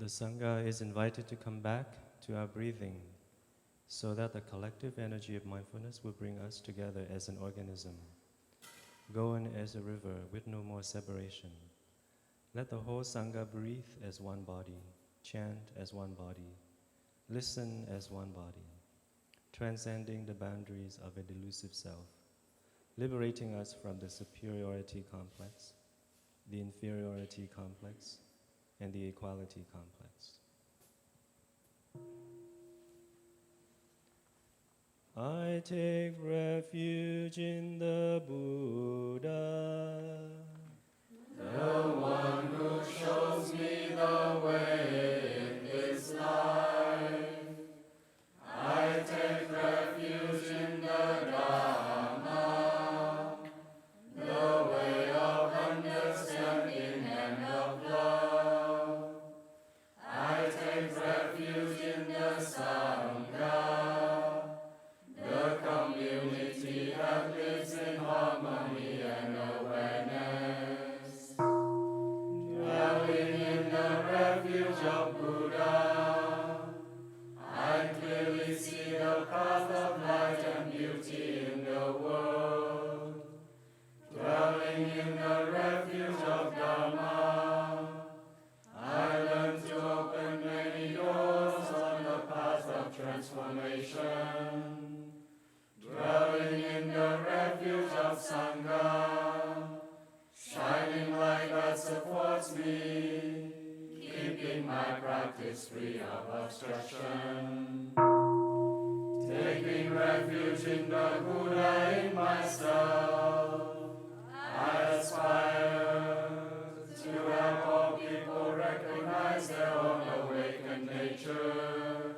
The Sangha is invited to come back to our breathing so that the collective energy of mindfulness will bring us together as an organism, go on as a river with no more separation. Let the whole Sangha breathe as one body, chant as one body, listen as one body, transcending the boundaries of a delusive self, liberating us from the superiority complex, the inferiority complex, and the equality complex. I take refuge in the Buddha, the one who shows me the way in this life. I take refuge in the Dharma, the way of understanding and of love. I take refuge in the Sangha, the community that lives in harmony and awareness. Dwelling in the refuge of Buddha, I clearly see the path of light and beauty in the world. Dwelling in the refuge of Dharma, I learn to open many doors on the path of transformation. Dwelling in the refuge of Sangha, shining light that supports me, keeping my practice free of obstruction. Taking refuge in the Buddha in myself, I aspire to have all people recognize their own awakened nature,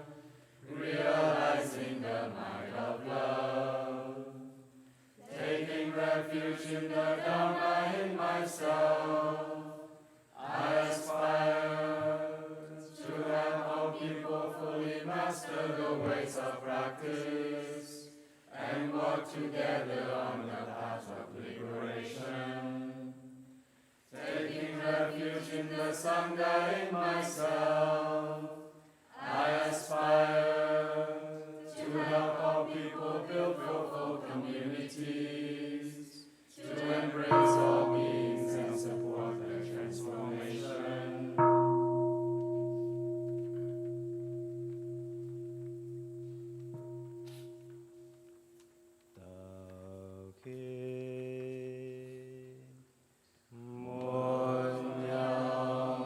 realizing the might of love. Taking refuge in the Dharma in myself, I aspire to have all people fully master the ways of practice and walk together on the path of liberation. Taking refuge in the Sangha in myself, I aspire to help all people build fruitful communities, to embrace all beings and support their transformation. Tao Ke Monyam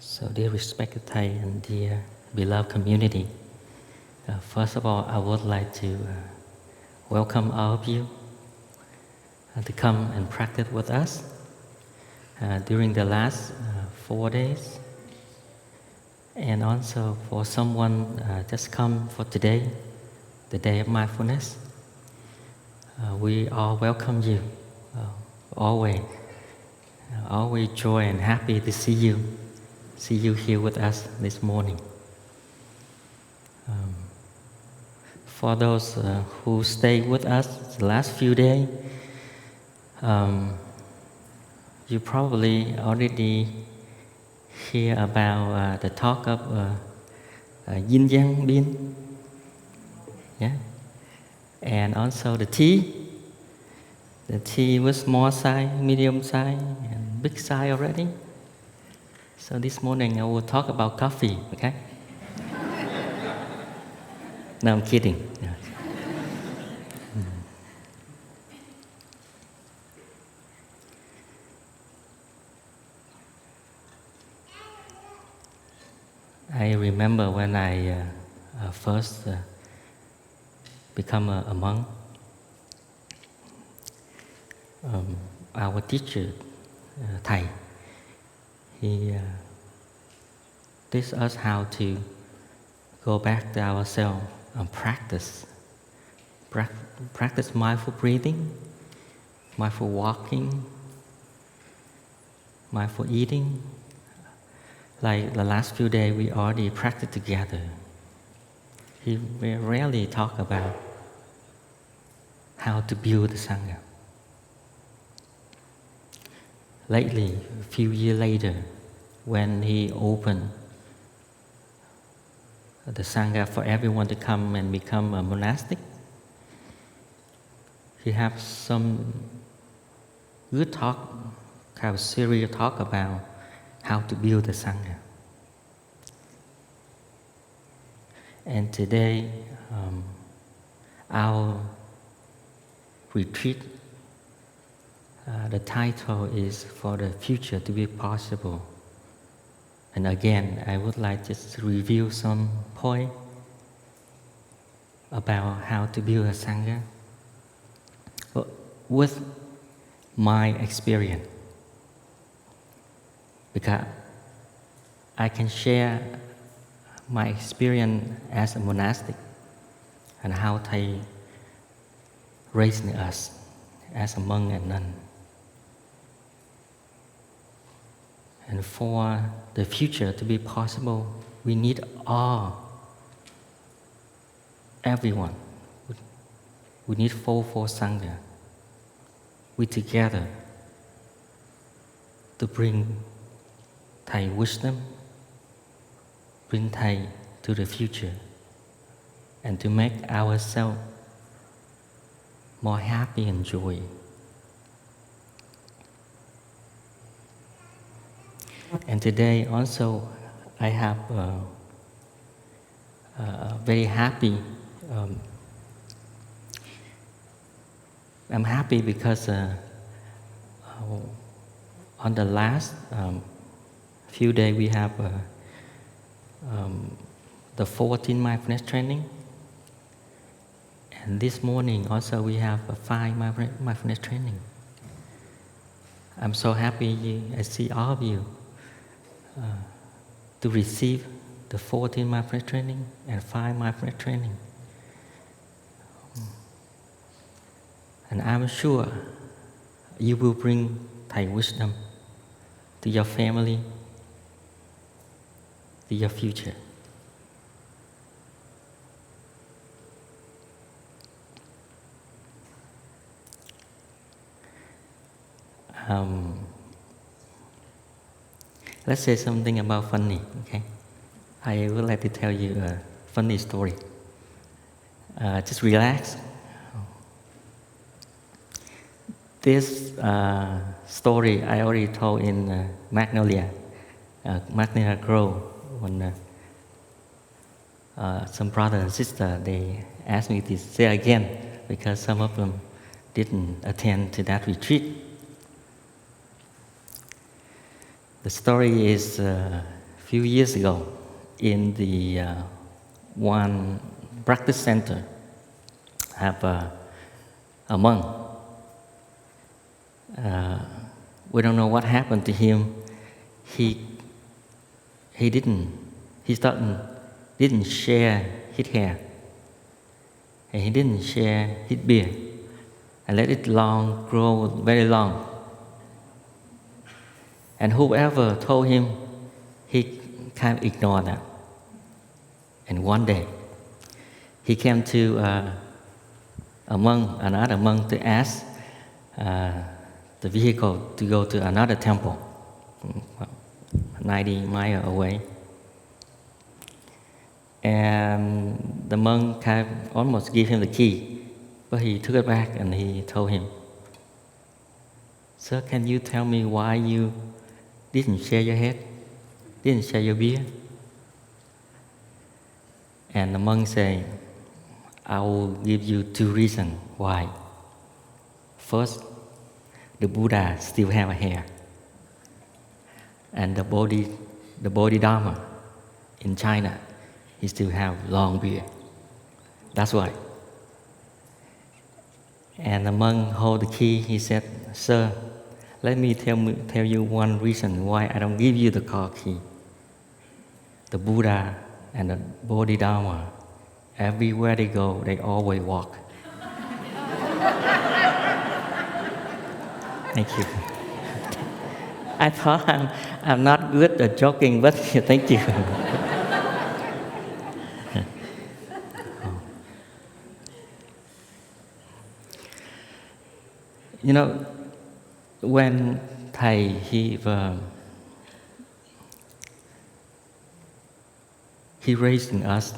So dear respected Thầy and dear beloved community, first of all, I would like to welcome all of you to come and practice with us during the last 4 days. And also for someone just come for today, the day of mindfulness, we all welcome you, always joy and happy to see you here with us this morning. For those who stayed with us the last few days, you probably already hear about the talk of yin yang bin, yeah, and also the tea. The tea was small size, medium size, and big size already. So this morning I will talk about coffee, okay? No, I'm kidding. Yeah. I remember when I first become a monk, our teacher, Thầy, he teach us how to go back to ourselves and practice mindful breathing, mindful walking, mindful eating. Like the last few days, we already practiced together. He rarely talk about how to build the Sangha. Lately, a few years later, when he opened the Sangha for everyone to come and become a monastic, he have some good talk, kind of serious talk about how to build the Sangha. And today, our retreat, the title is For the Future to Be Possible. And again, I would like just to review some points about how to build a Sangha with my experience. Because I can share my experience as a monastic and how Thầy raised us as a monk and nun. And for the future to be possible, we need everyone. We need for Sangha. We together to bring Thầy wisdom, bring Thầy to the future, and to make ourselves more happy and joy. And today also I have very happy. I'm happy because on the last few days we have the 14 mindfulness training, and this morning also we have a 5 mindfulness training. I'm so happy I see all of you to receive the 14 mindfulness training and 5 mindfulness training. And I'm sure you will bring Thầy wisdom to your family, to your future. Let's say something about funny, okay? I would like to tell you a funny story. Just relax. This story I already told in Magnolia Grove, when some brother and sister, they asked me to say again because some of them didn't attend to that retreat. The story is few years ago in the one practice center, have a monk. We don't know what happened to him. He didn't share his hair, and he didn't share his beard, and let it grow very long. And whoever told him, he kind of ignored that. And one day, he came to another monk to ask the vehicle to go to another temple, 90 miles away. And the monk kind of almost gave him the key, but he took it back and he told him, "Sir, can you tell me why you didn't shave your head, didn't shave your beard?" And the monk said, "I will give you 2 reasons why. First, the Buddha still have a hair, and the Bodhidharma in China, he still have long beard. That's why." And the monk hold the key. He said, "Sir, let me tell you one reason why I don't give you the car key. The Buddha and the Bodhidharma, everywhere they go, they always walk." Thank you. I thought I'm not good at joking, but thank you. You know, when Thầy he raising us,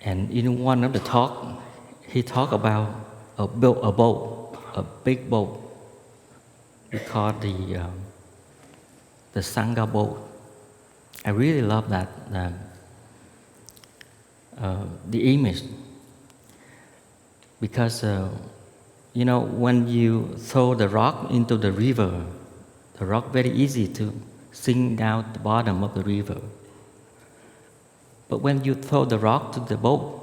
and in one of the talk, he talked about a boat, a big boat. We call the Sangha boat. I really love that the image, because you know, when you throw the rock into the river, the rock very easy to sink down the bottom of the river. But when you throw the rock to the boat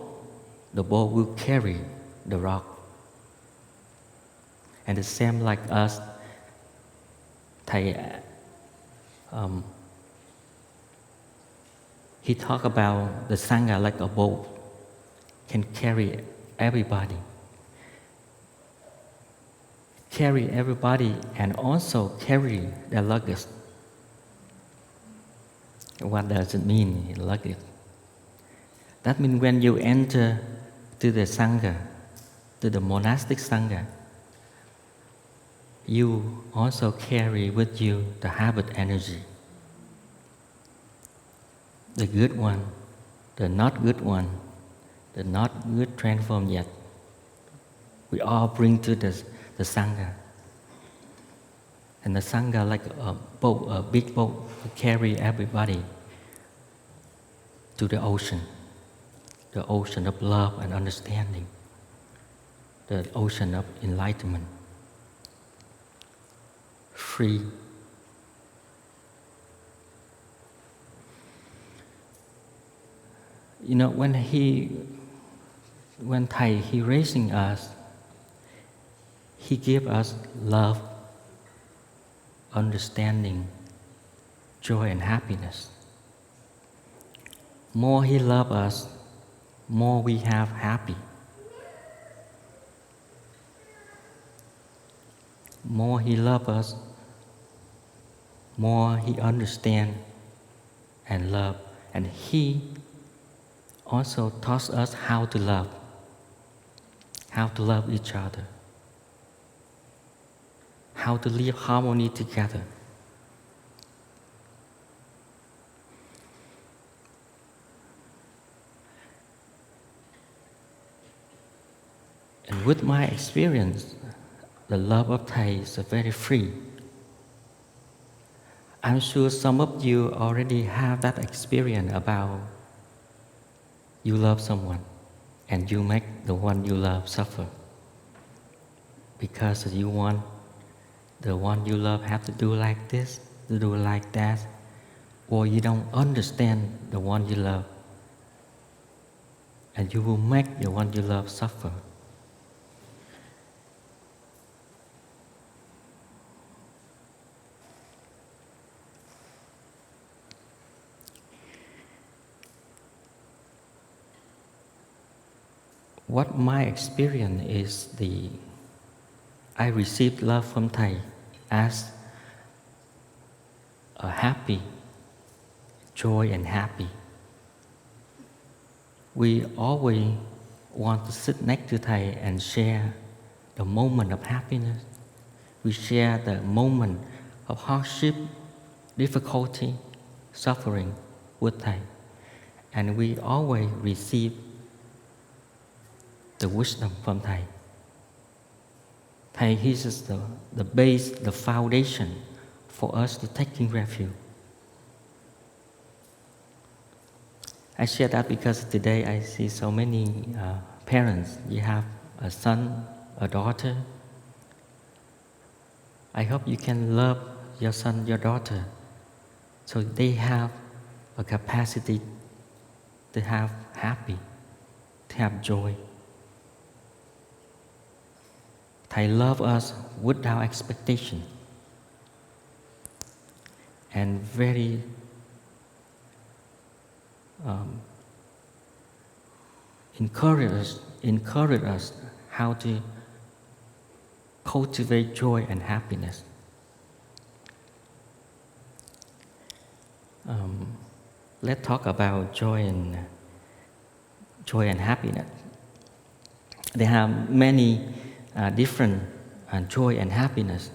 will carry the rock. And the same like us, Thầy, he talked about the Sangha like a boat, can carry everybody. Carry everybody and also carry their luggage. What does it mean, luggage? That means when you enter to the Sangha, to the monastic Sangha, you also carry with you the habit energy. The good one, the not good one, the not good transformed yet. We all bring to the Sangha. And the Sangha like a boat, a big boat, to carry everybody to the ocean of love and understanding, the ocean of enlightenment, free. You know, when Thầy, he raising us, he give us love, understanding, joy and happiness. More he love us, more we have happy. More he love us, more he understand and love. And he also taught us how to love each other, how to live harmony together. And with my experience, the love of Thầy is very free. I'm sure some of you already have that experience about you love someone and you make the one you love suffer because you want the one you love have to do like this, to do like that, or you don't understand the one you love, and you will make the one you love suffer. What my experience is I received love from Thầy as a happy, joy and happy. We always want to sit next to Thầy and share the moment of happiness. We share the moment of hardship, difficulty, suffering with Thầy. And we always receive the wisdom from Thầy. Thầy is the base, the foundation for us to take in refuge. I share that because today I see so many parents. You have a son, a daughter. I hope you can love your son, your daughter, so they have a capacity to have happy, to have joy. Thầy love us without expectation and very encourage us how to cultivate joy and happiness. Let's talk about joy and happiness. There have many different joy and happiness.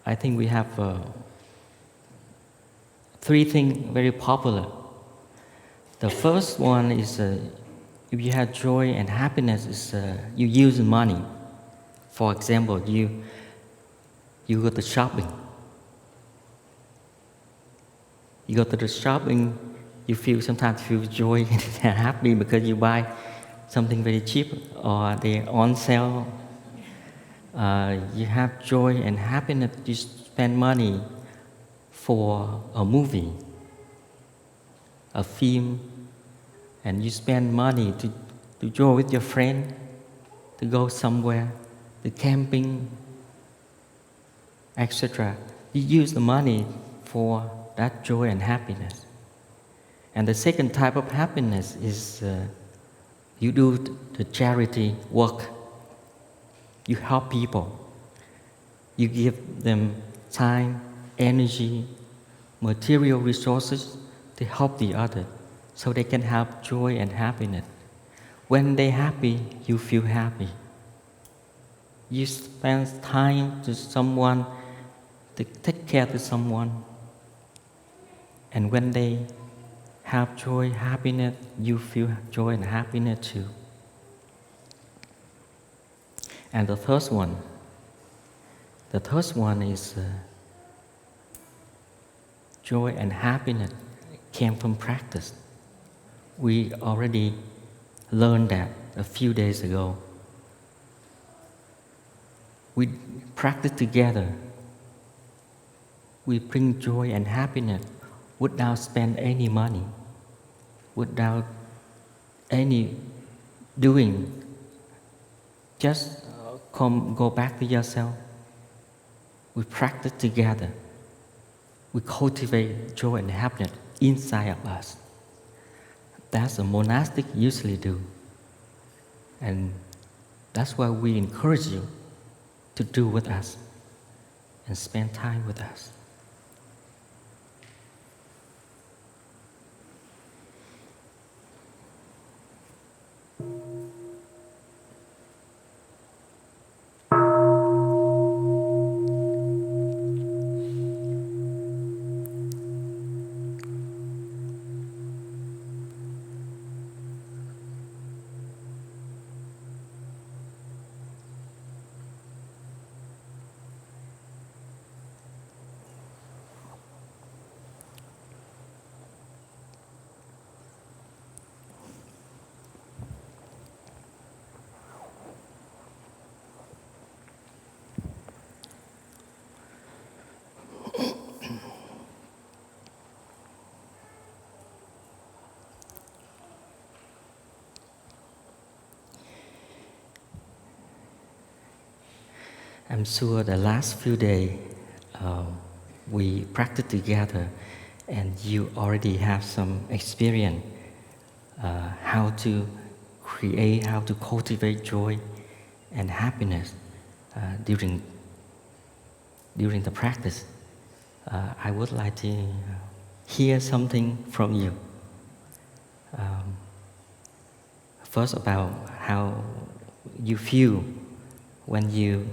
I think we have 3 things very popular. The first one is if you have joy and happiness, is you use money. For example, you go to shopping. You go to the shopping, you sometimes feel joy and happy because you buy something very cheap or they're on sale. You have joy and happiness. You spend money for a movie, a film, and you spend money to go with your friend, to go somewhere, to camping, etc. You use the money for that joy and happiness. And the second type of happiness is you do the charity work. You help people. You give them time, energy, material resources to help the other so they can have joy and happiness. When they're happy, you feel happy. You spend time to someone, to take care to someone. And when they have joy, happiness, you feel joy and happiness too. And the third one is joy and happiness came from practice. We already learned that a few days ago. We practice together. We bring joy and happiness without spend any money, without any doing. Just go back to yourself. We practice together. We cultivate joy and happiness inside of us. That's what monastic usually do. And that's why we encourage you to do with us and spend time with us. I'm sure the last few days we practiced together, and you already have some experience how to create, how to cultivate joy and happiness during the practice. I would like to hear something from you. First, about how you feel when you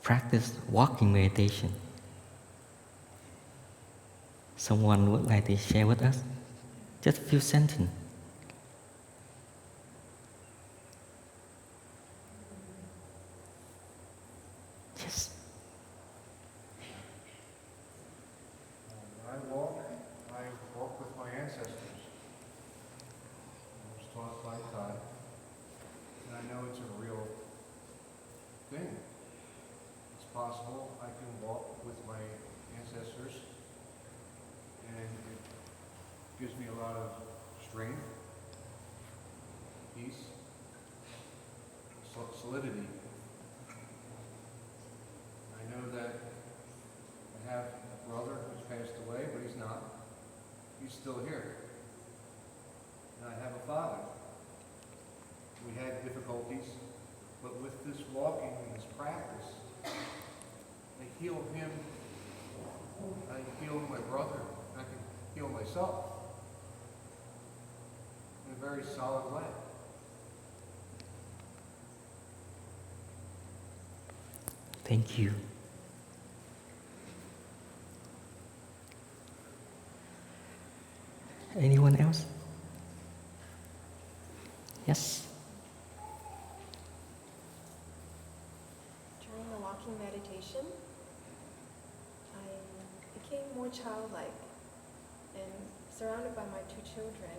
practice walking meditation. Someone would like to share with us? Just a few sentences. Yes. When I walk with my ancestors. I was taught by God, and I know it's a real thing. It's possible I can walk with my ancestors, and it gives me a lot of strength, peace, solidity. I know that I have a brother who's passed away, but he's not. He's still here. And I have a father. We had difficulties, but with this walking and this practice, I heal him, I heal my brother, I can heal myself in a very solid way. Thank you. Anyone else? Yes. During the walking meditation, I became more childlike and surrounded by my two children,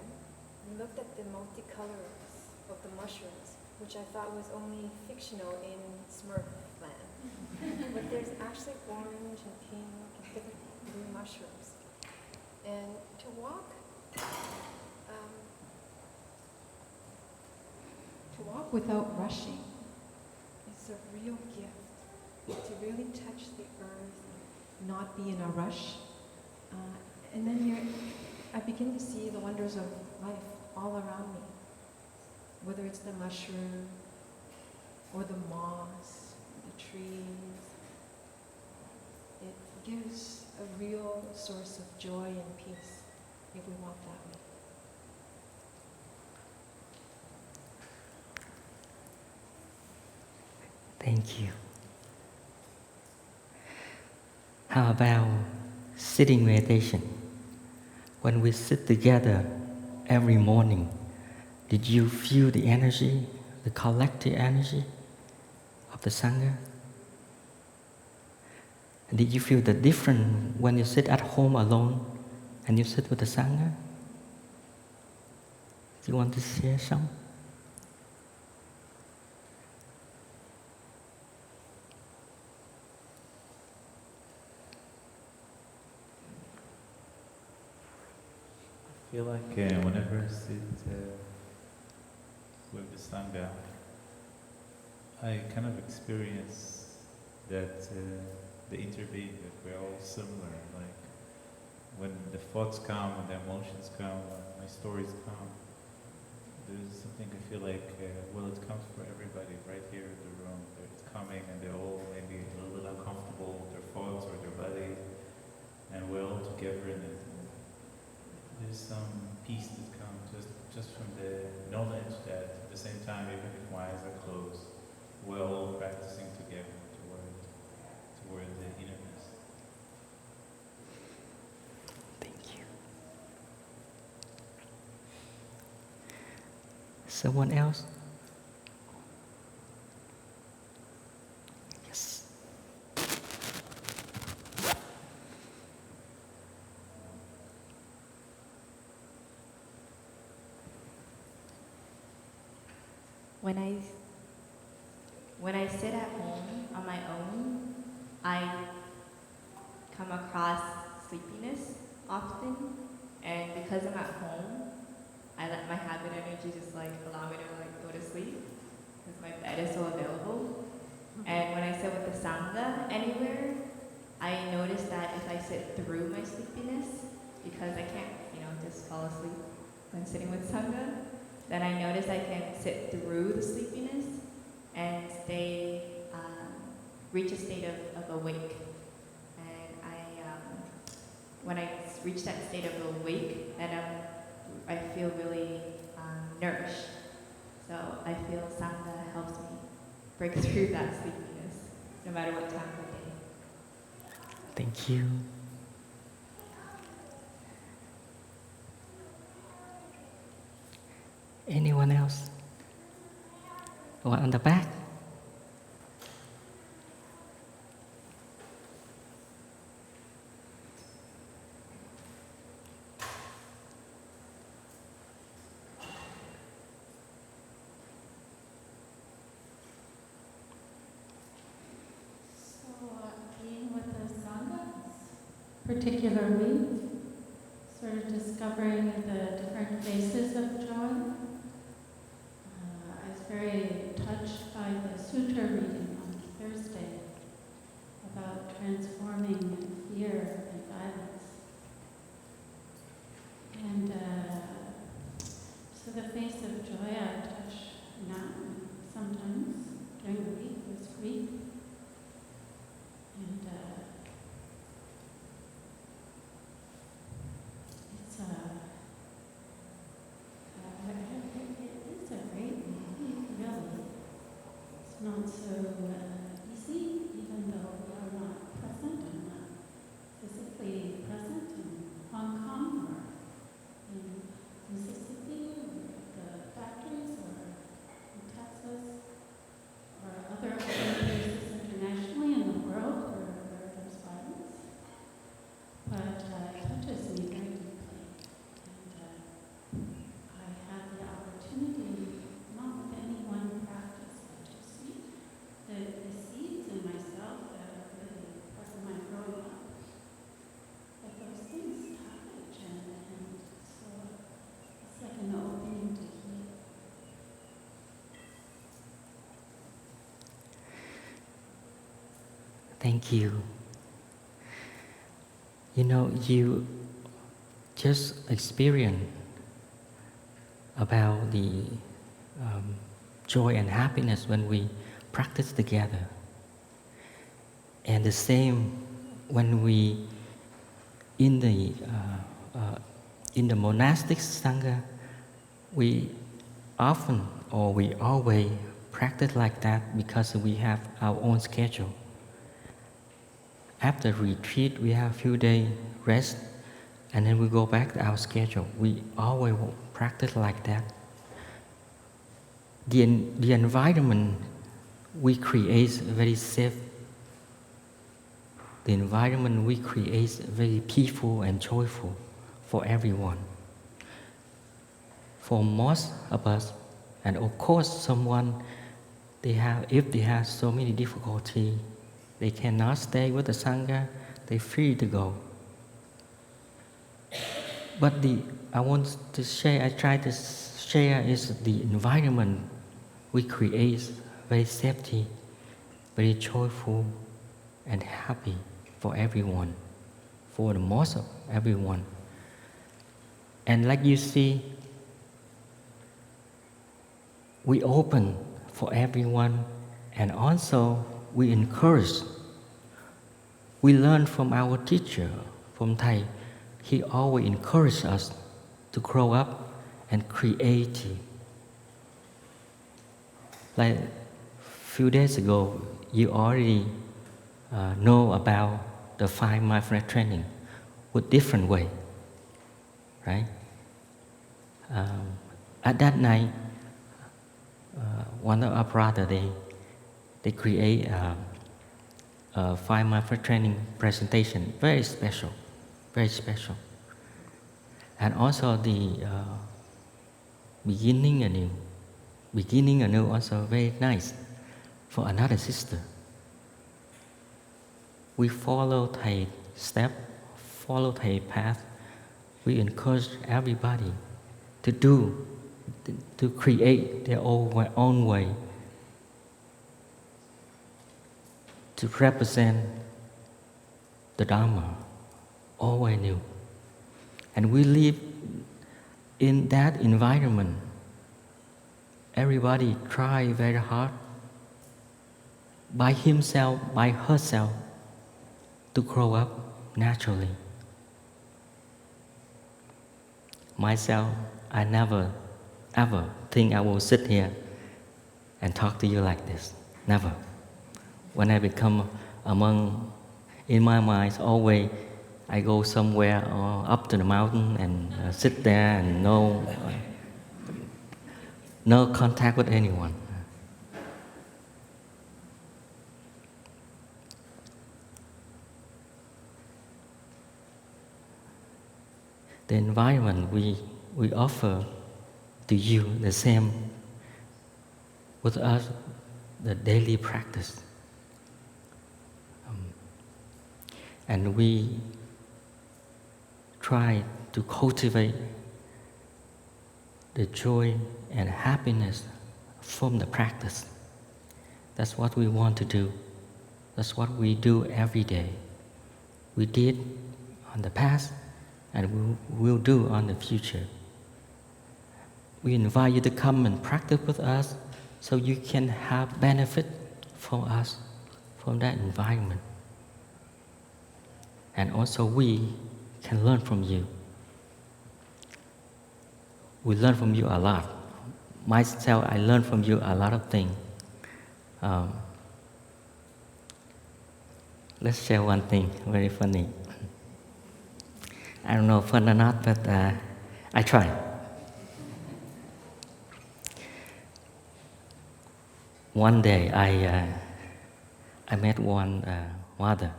and looked at the multicolors of the mushrooms, which I thought was only fictional in Smurf land. But there's actually orange and pink and different blue mushrooms. And to walk without rushing is a real gift. To really touch the earth, not be in a rush. And then I begin to see the wonders of life all around me. Whether it's the mushroom, or the moss, the trees. It gives a real source of joy and peace if we walk that way. Thank you. How about sitting meditation? When we sit together every morning, did you feel the energy, the collective energy of the Sangha? And did you feel the difference when you sit at home alone and you sit with the Sangha? Do you want to share some? I feel like whenever I sit with the Sangha, I kind of experience that the interbeing, that we're all similar. Like when the thoughts come, when the emotions come, when my stories come, there's something I feel like, well, it comes for everybody right here in the room. It's coming and they're all maybe a little bit uncomfortable with their thoughts or their body, and we're all together in it. There's some peace that comes just from the knowledge that at the same time, even if my eyes are closed, we're all practicing together toward the innerness. Thank you. Someone else? Yes. When I sit at home on my own, I come across sleepiness often, and because I'm at home, I let my habit energy just allow me to go to sleep because my bed is so available. And when I sit with the Sangha anywhere, I notice that if I sit through my sleepiness, because I can't, just fall asleep when sitting with Sangha, then I notice I can sit through the sleepiness and reach a state of awake. And when I reach that state of awake, then I feel really nourished. So I feel Sangha helps me break through that sleepiness, no matter what time of the day. Thank you. Anyone else? One on the back? Being with the Sangha, particularly sort of discovering the different phases of joy. I was very touched by the sutra reading on Thursday about transforming fear and violence. And so the face of joy I touch now sometimes during the week was grief. And it's it is a great relief, really. It's not so easy, even though we are not present. I'm not physically present in Hong Kong or in Mississippi or the factories or in Texas or other places internationally in the world where there's violence. But it touches me very deeply. And I had the opportunity, not with any one practice, but to see the seeds in myself that are really part of my growing up. That those things happen, and so it's like an opening to heal. Thank you. You just experienced about the joy and happiness when we practice together. And the same when we in the monastic sangha, we often or we always practice like that because we have our own schedule. After retreat, we have a few days rest, and then we go back to our schedule. We always practice like that. The environment we create is very safe. The environment we create is very peaceful and joyful for everyone. For most of us, and of course someone, if they have so many difficulties, they cannot stay with the Sangha, they're free to go. But I try to share is the environment we create very safety, very joyful and happy for everyone, for the most of everyone. And like you see, we open for everyone, and also we encourage. We learn from our teacher, from Thầy. He always encouraged us to grow up and create. Like a few days ago, you already know about the 5 mindfulness training with different way, right? At that night, one of our brothers, they create a 5 mindfulness training presentation, very special. And also the beginning anew also very nice for another sister. We follow Thầy step, follow Thầy path. We encourage everybody to create their own way. to represent the Dharma, all I knew. And we live in that environment. Everybody try very hard by himself, by herself, to grow up naturally. Myself, I never, ever think I will sit here and talk to you like this. Never. When I become a monk, in my mind, always I go somewhere or up to the mountain and sit there and no contact with anyone. The environment we offer to you, the same with us, the daily practice. And we try to cultivate the joy and happiness from the practice. That's what we want to do. That's what we do every day. We did on the past, and we will do on the future. We invite you to come and practice with us so you can have benefit from us, from that environment. And also we can learn from you. We learn from you a lot. Myself, I learn from you a lot of things. Let's share one thing, very funny. I don't know fun or not, but I try. One day I met one mother.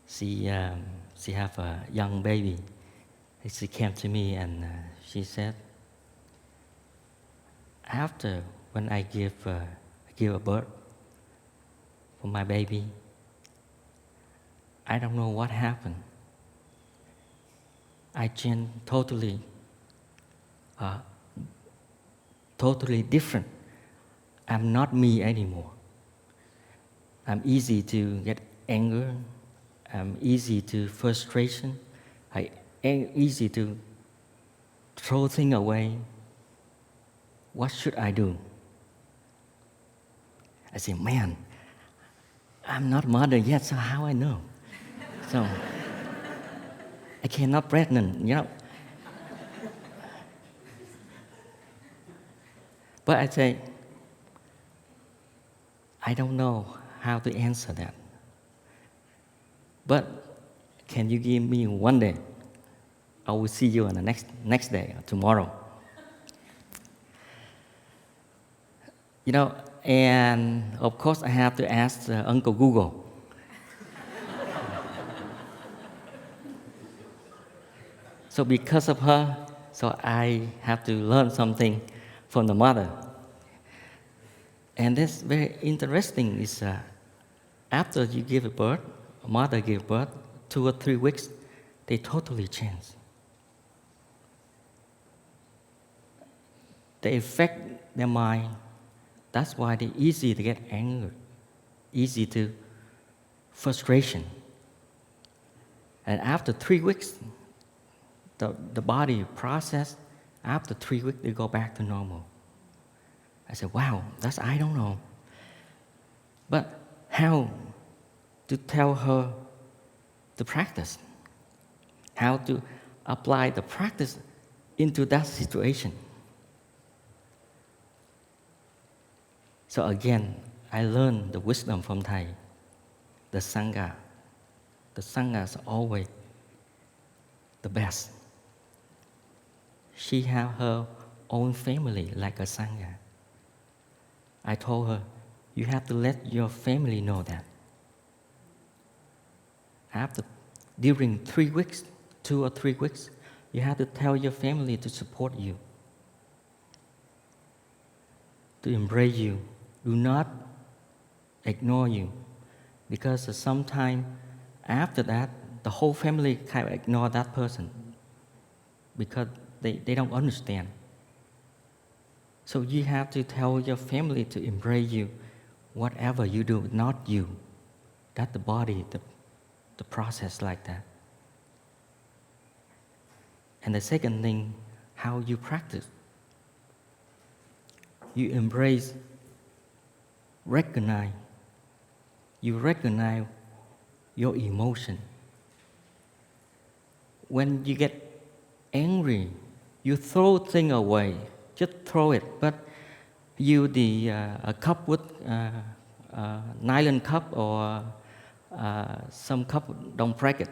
She have a young baby. She came to me and she said, after when I give a birth for my baby, I don't know what happened. I changed totally different. I'm not me anymore. I'm easy to get anger. I'm easy to frustration. I easy to throw things away. What should I do? I say, man, I'm not mother yet, so how I know? So I cannot pregnant, you know. But I say, I don't know how to answer that. But can you give me one day? I will see you on the next day, or tomorrow. You know, and of course I have to ask Uncle Google. So because of her, so I have to learn something from the mother. And that's very interesting is after you give a birth, a mother gives birth, 2 or 3 weeks, they totally change. They affect their mind. That's why they're easy to get angry, easy to frustration. And after 3 weeks, the body process, after 3 weeks, they go back to normal. I said, wow, I don't know. But how to tell her the practice? How to apply the practice into that situation? So again, I learned the wisdom from Thai, the Sangha. The Sangha is always the best. She have her own family like a Sangha. I told her, you have to let your family know that. During 3 weeks, 2 or 3 weeks, you have to tell your family to support you, to embrace you. Do not ignore you, because sometime after that, the whole family kind of ignore that person because they don't understand. So you have to tell your family to embrace you whatever you do, not you. That the body, the process like that. And the second thing, how you practice. You embrace, recognize. You recognize your emotion. When you get angry, you throw things away. Just throw it. But you, a cup with nylon cup or some cup, don't break it,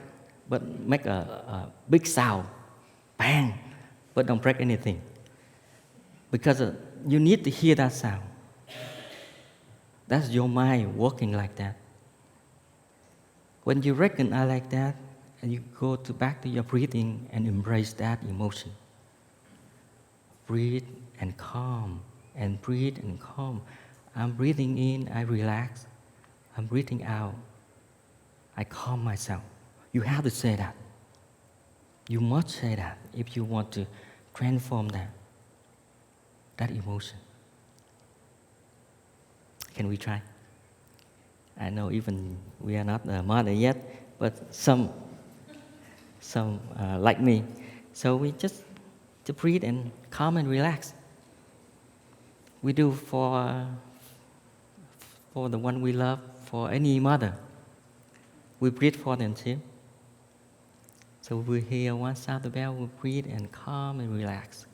but make a big sound, bang, but don't break anything. Because you need to hear that sound. That's your mind working like that. When you recognize like that, and you go back to your breathing and embrace that emotion. Breathe and calm, and breathe and calm. I'm breathing in, I relax. I'm breathing out, I calm myself. You have to say that. You must say that if you want to transform that emotion. Can we try? I know even we are not a mother yet, but some like me. So we just to breathe and calm and relax. We do for the one we love, for any mother. We breathe for them too. So we hear one sound the bell, we breathe and calm and relax.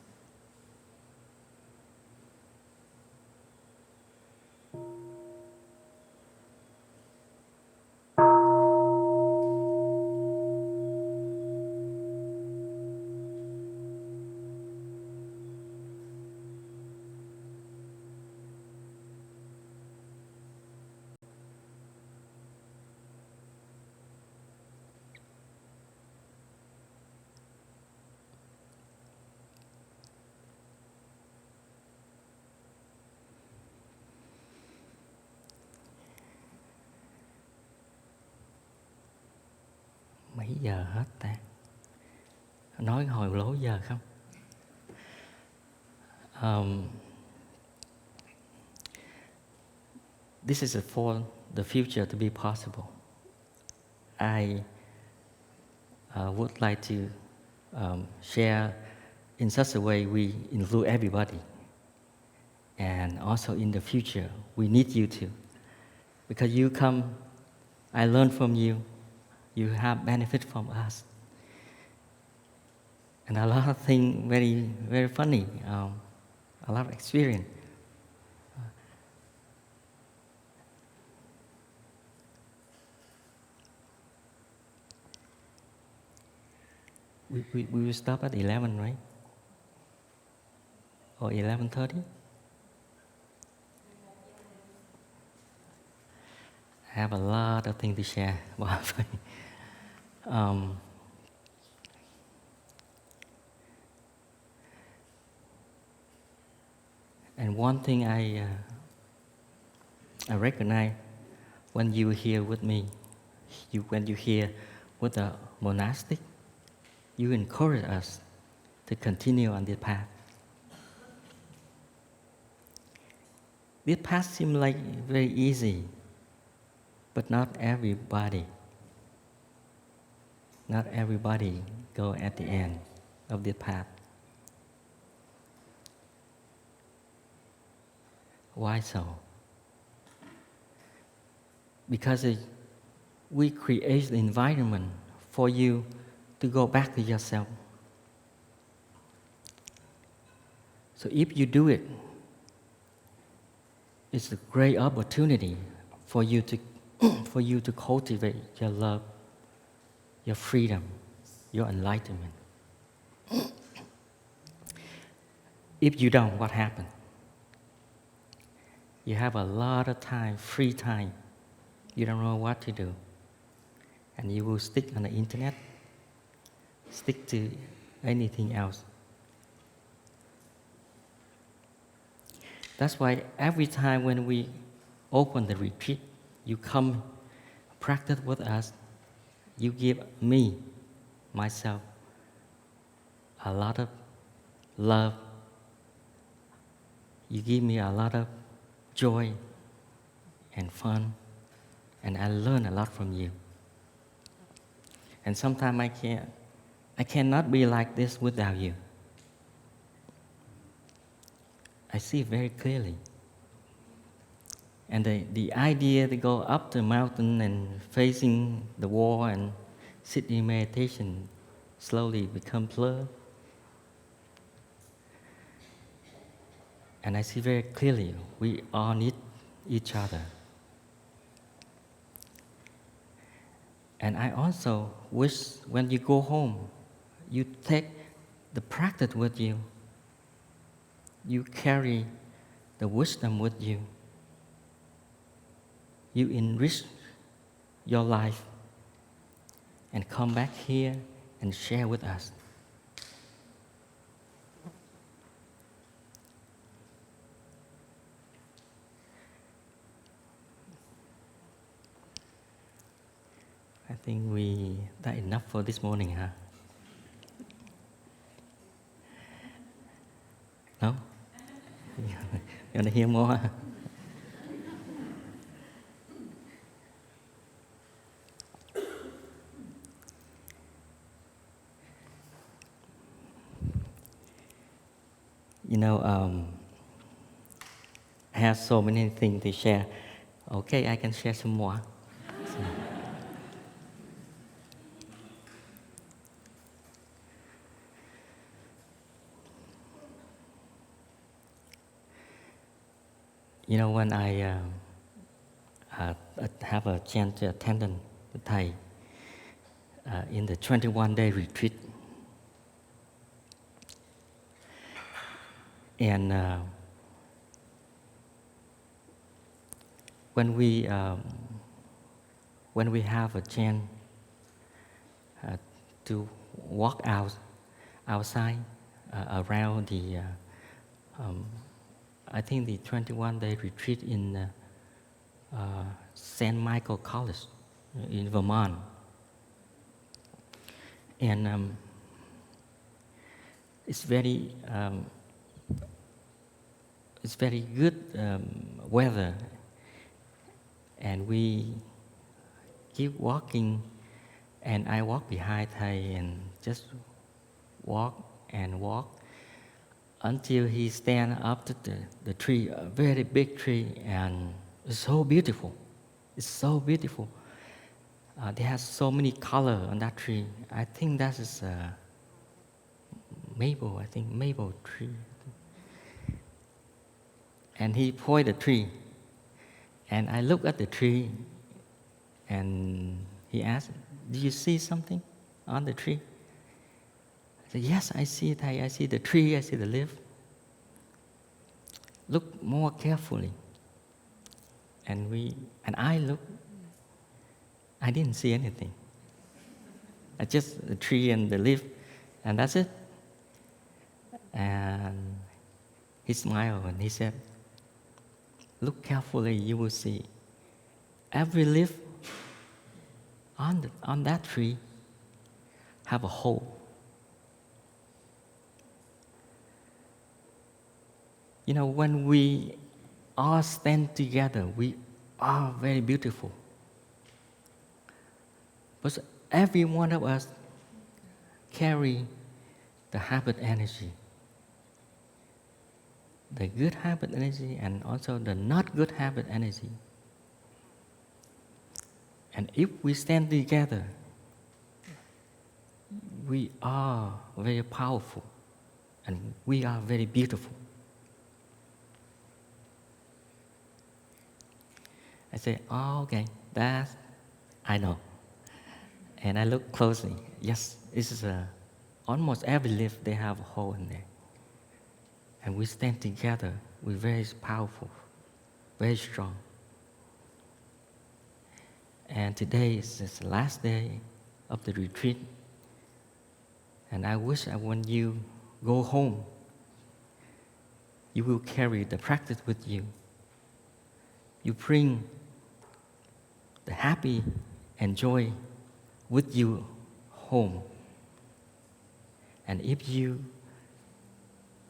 Mấy giờ hết ta? Nói hồi lố giờ không? This is for the future to be possible. I would like to share in such a way we include everybody. And also in the future, we need you to. Because you come, I learn from you, you have benefit from us. And a lot of things very, very funny, a lot of experience. We will stop at 11, right? Or 11:30? I have a lot of things to share. And one thing I recognize when you here with me, when you here with the monastic, you encourage us to continue on this path. This path seems like very easy, but not everybody go at the end of this path. Why so? Because we create the environment for you to go back to yourself. So if you do it, it's a great opportunity for you to cultivate your love, your freedom, your enlightenment. If you don't, what happens? You have a lot of time, free time. You don't know what to do. And you will stick on the internet, stick to anything else. That's why every time when we open the retreat, you come practice with us, you give me, myself, a lot of love. You give me a lot of joy. and fun, and I learn a lot from you. And sometimes I cannot be like this without you. I see very clearly. And the idea to go up the mountain and facing the wall and sit in meditation slowly becomes blur. And I see very clearly we all need each other. And I also wish when you go home, you take the practice with you. You carry the wisdom with you. You enrich your life and come back here and share with us. I think that's enough for this morning, huh? No? You want to hear more? You know, I have so many things to share. Okay, I can share some more. So, you know, when I have a chance to attend the Thai in the 21-day retreat, and when we have a chance to walk outside around the I think the 21-day retreat in St. Michael College in Vermont, and it's very good weather, and we keep walking, and I walk behind Thầy and just walk and walk until he stand up to the tree, a very big tree, and it's so beautiful. It's so beautiful. They have so many colors on that tree. I think that is maple. I think maple tree. And he pointed the tree, and I look at the tree, and he asked, "Do you see something on the tree?" I said, "Yes, I see it. I see the tree. I see the leaf." Look more carefully. And I looked. I didn't see anything. I just the tree and the leaf, and that's it. And he smiled and he said, "Look carefully, you will see. Every leaf on that tree have a hole." You know, when we all stand together, we are very beautiful. But every one of us carry the habit energy. The good habit energy and also the not good habit energy. And if we stand together, we are very powerful and we are very beautiful. I say, "Oh, okay, that I know." And I look closely. Yes, this is almost every leaf they have a hole in there. And we stand together. We're very powerful, very strong. And today is the last day of the retreat. And I wish when you go home, you will carry the practice with you. You bring the happy and joy with you home. And if you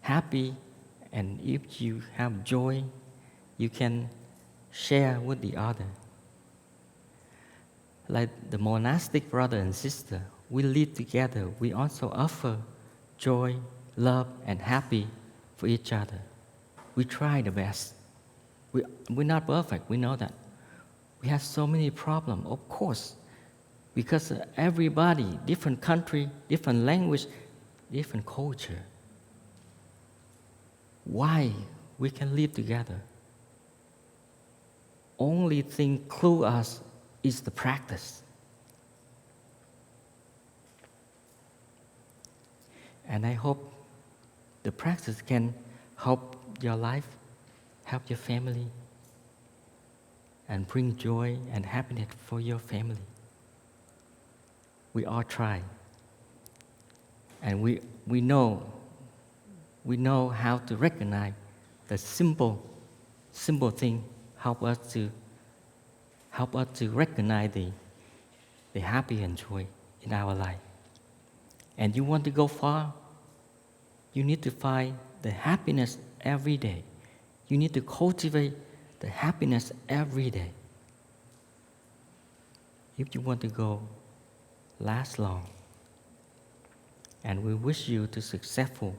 happy and if you have joy, you can share with the other. Like the monastic brother and sister, we live together. We also offer joy, love, and happy for each other. We try the best. We're not perfect, we know that. We have so many problems, of course, because everybody, different country, different language, different culture. Why we can live together? Only thing clue us is the practice. And I hope the practice can help your life, help your family, and bring joy and happiness for your family. We all try. And we know how to recognize the simple thing help us to recognize the happy and joy in our life. And you want to go far, you need to find the happiness every day. You need to cultivate the happiness every day. If you want to go last long. And we wish you to successful.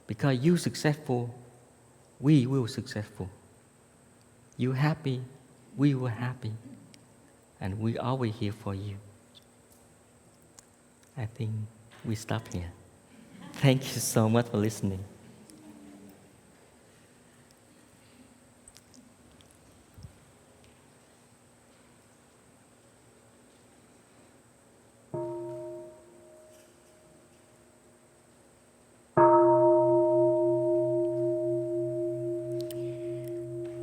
Because you successful, we will successful. You happy, we will happy. And we always here for you. I think we stop here. Thank you so much for listening.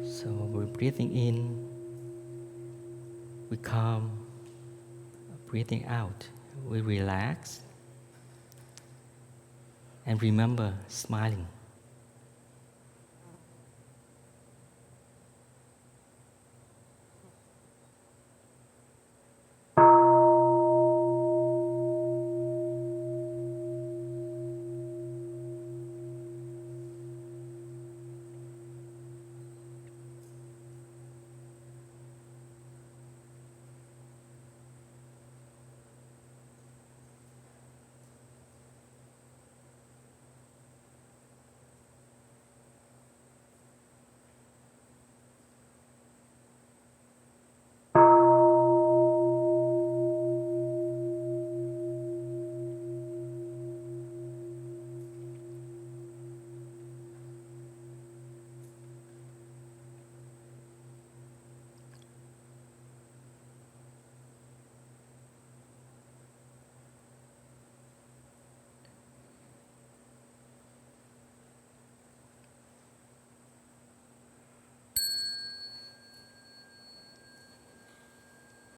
So we're breathing in, we calm, breathing out, we relax, and remember smiling.